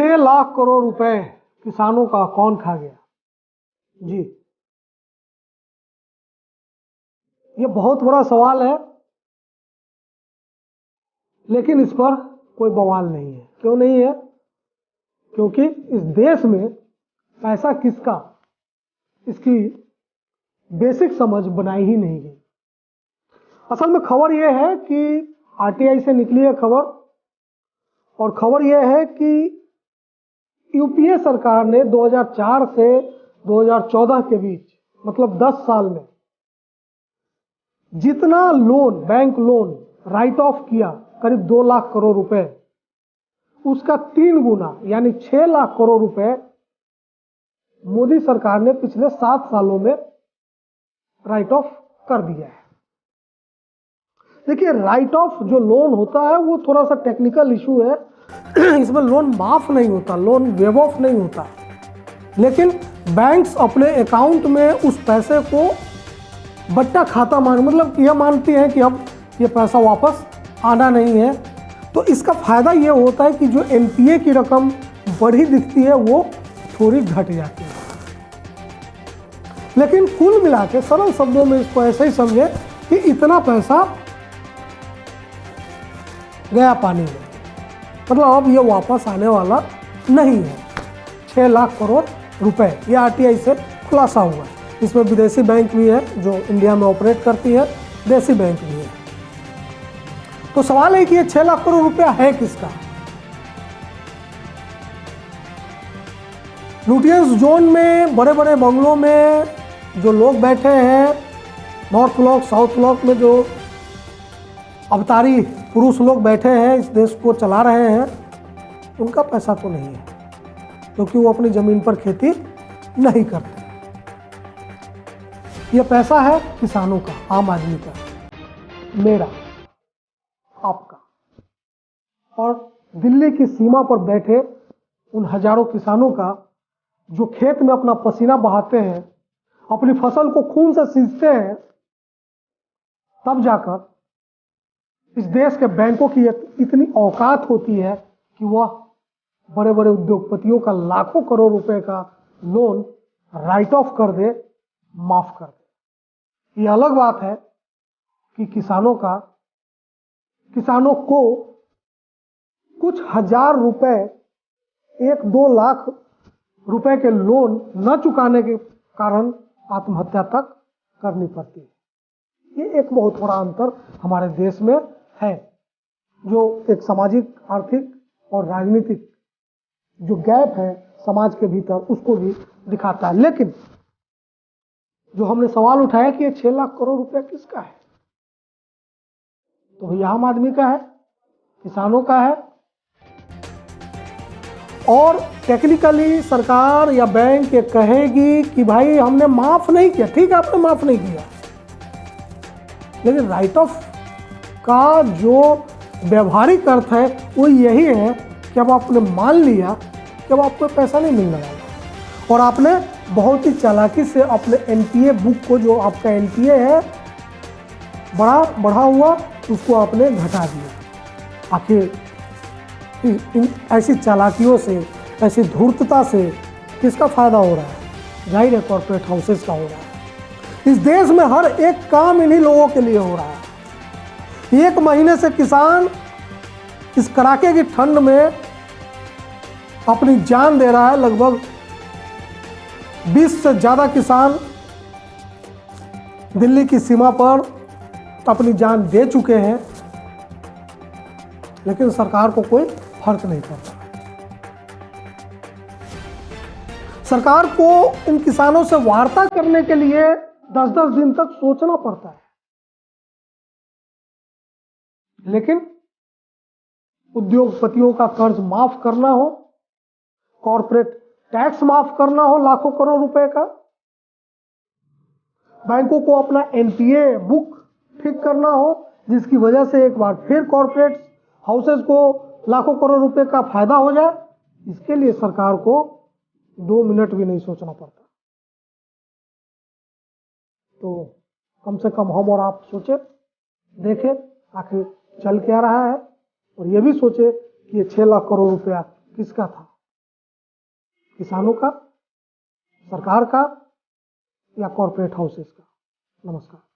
6 लाख करोड़ रुपए किसानों का कौन खा गया? जी, ये बहुत बड़ा सवाल है, लेकिन इस पर कोई बवाल नहीं है। क्यों नहीं है? क्योंकि इस देश में पैसा किसका, इसकी बेसिक समझ बनाई ही नहीं गई। असल में खबर यह है कि आरटीआई से निकली है खबर, और खबर यह है कि यूपीए सरकार ने 2004 से 2014 के बीच, मतलब 10 साल में जितना loan, bank loan right of किया, करीब 2 लाख करोड़ रुपए, उसका 3 गुना यानी 6 लाख करोड़ रुपए मोदी सरकार ने पिछले 7 सालों में राइट ऑफ कर दिया है। देखिए, राइट ऑफ जो लोन होता है वो थोड़ा सा टेक्निकल इशू है। इसमें लोन माफ नहीं होता, लोन वेव ऑफ नहीं होता, लेकिन बैंक्स अपने अकाउंट में उस पैसे को बट्टा खाता मतलब यह मानती हैं कि अब ये पैसा वापस आना नहीं है। तो इसका फायदा ये होता है कि जो एनपीए की रकम बढ़ी दिखती है वो थोड़ी घट जाती है। लेकिन कुल मिला के सरल शब्दों में इसको ऐसे ही समझे कि इतना पैसा गया पानी में, मतलब अब ये वापस आने वाला नहीं है। 6 लाख करोड़ रुपए ये आरटीआई से खुलासा हुआ है। इसमें विदेशी बैंक भी है जो इंडिया में ऑपरेट करती है, देसी बैंक भी है। तो सवाल है कि ये 6 लाख करोड़ रुपया है किसका? लुटियंस जोन में बड़े बड़े बंगलों में जो लोग बैठे हैं, नॉर्थ ब्लॉक, साउथ ब्लॉक में जो अवतारी पुरुष लोग बैठे हैं, इस देश को चला रहे हैं, उनका पैसा तो नहीं है, क्योंकि वो अपनी जमीन पर खेती नहीं करते। यह पैसा है किसानों का, आम आदमी का, मेरा, आपका। और दिल्ली की सीमा पर बैठे उन हजारों किसानों का जो खेत में अपना पसीना बहाते हैं, अपनी फसल को खून से सींचते हैं, तब जाकर इस देश के बैंकों की इतनी औकात होती है कि वह बड़े बड़े उद्योगपतियों का लाखों करोड़ रुपए का लोन राइट ऑफ कर दे, माफ कर दे। ये अलग बात है कि किसानों को कुछ हजार रुपए, 1-2 लाख रुपए के लोन न चुकाने के कारण आत्महत्या तक करनी पड़ती है। ये एक बहुत बड़ा अंतर हमारे देश में है, जो एक सामाजिक, आर्थिक और राजनीतिक जो गैप है समाज के भीतर, उसको भी दिखाता है। लेकिन जो हमने सवाल उठाया कि ये 6 लाख करोड़ रुपया किसका है, तो भैया आम आदमी का है, किसानों का है। और टेक्निकली सरकार या बैंक ये कहेगी कि भाई हमने माफ नहीं किया, ठीक है आपने माफ नहीं किया, लेकिन राइट ऑफ का जो व्यवहारिक अर्थ है वो यही है कि अब आपने मान लिया कि अब आपको पैसा नहीं मिलने वाला, और आपने बहुत ही चालाकी से अपने एनपीए बुक को, जो आपका एनपीए है बढ़ा हुआ, उसको आपने घटा दिया। आखिर ऐसी चालाकियों से, ऐसी धूर्तता से किसका फायदा हो रहा है? जाहिर है कॉर्पोरेट हाउसेस का हो रहा है। इस देश में हर एक काम इन्हीं लोगों के लिए हो रहा है। 1 महीने से किसान इस कड़ाके की ठंड में अपनी जान दे रहा है। लगभग 20 से ज़्यादा किसान दिल्ली की सीमा पर अपनी जान दे चुके हैं, लेकिन सरकार को कोई फर्क नहीं पड़ता। सरकार को इन किसानों से वार्ता करने के लिए 10-10 दिन तक सोचना पड़ता है, लेकिन उद्योगपतियों का कर्ज माफ करना हो, कॉर्पोरेट टैक्स माफ करना हो लाखों करोड़ रुपए का, बैंकों को अपना एनपीए बुक ठीक करना हो, जिसकी वजह से एक बार फिर कॉर्पोरेट हाउसेस को लाखों करोड़ रुपए का फायदा हो जाए, इसके लिए सरकार को 2 मिनट भी नहीं सोचना पड़ता। तो कम से कम हम और आप सोचे, देखें आखिर चल क्या रहा है, और ये भी सोचे कि ये 6 लाख करोड़ रुपया किसका था। किसानों का, सरकार का या कॉरपोरेट हाउसेस का? नमस्कार।